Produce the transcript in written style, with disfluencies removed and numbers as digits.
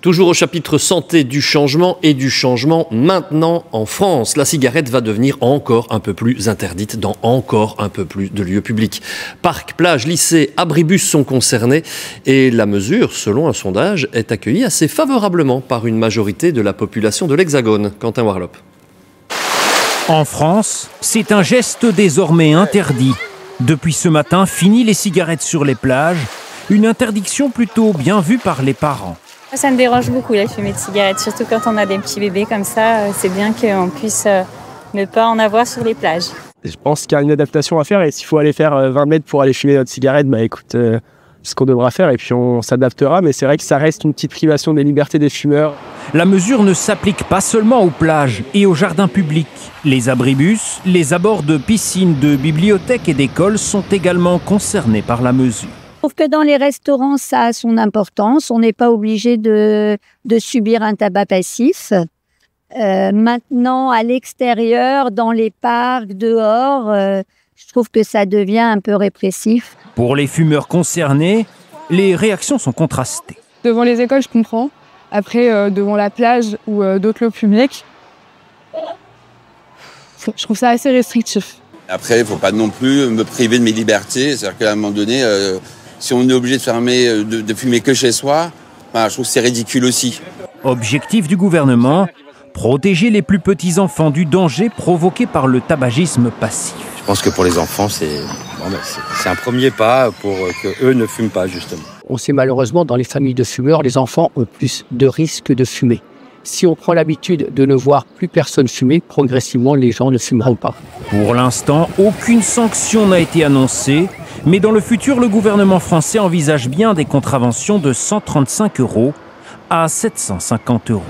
Toujours au chapitre santé du changement et du changement maintenant en France. La cigarette va devenir encore un peu plus interdite dans encore un peu plus de lieux publics. Parcs, plages, lycées, abribus sont concernés et la mesure, selon un sondage, est accueillie assez favorablement par une majorité de la population de l'Hexagone. Quentin Warlop. En France, c'est un geste désormais interdit. Depuis ce matin, fini les cigarettes sur les plages, une interdiction plutôt bien vue par les parents. Ça me dérange beaucoup la fumée de cigarette, surtout quand on a des petits bébés comme ça. C'est bien qu'on puisse ne pas en avoir sur les plages. Je pense qu'il y a une adaptation à faire et s'il faut aller faire 20 mètres pour aller fumer notre cigarette, écoute, c'est ce qu'on devra faire et puis on s'adaptera. Mais c'est vrai que ça reste une petite privation des libertés des fumeurs. La mesure ne s'applique pas seulement aux plages et aux jardins publics. Les abribus, les abords de piscines, de bibliothèques et d'écoles sont également concernés par la mesure. Je trouve que dans les restaurants, ça a son importance. On n'est pas obligé de subir un tabac passif. Maintenant, à l'extérieur, dans les parcs, dehors, je trouve que ça devient un peu répressif. Pour les fumeurs concernés, les réactions sont contrastées. Devant les écoles, je comprends. Après, devant la plage ou d'autres lieux publics, je trouve ça assez restrictif. Après, il ne faut pas non plus me priver de mes libertés. C'est-à-dire qu'à un moment donné, si on est obligé de fermer, de fumer que chez soi, je trouve que c'est ridicule aussi. Objectif du gouvernement, protéger les plus petits enfants du danger provoqué par le tabagisme passif. Je pense que pour les enfants, c'est un premier pas pour qu'eux ne fument pas, justement. On sait malheureusement, dans les familles de fumeurs, les enfants ont plus de risques de fumer. Si on prend l'habitude de ne voir plus personne fumer, progressivement, les gens ne fumeront pas. Pour l'instant, aucune sanction n'a été annoncée, mais dans le futur, le gouvernement français envisage bien des contraventions de 135 € à 750 €.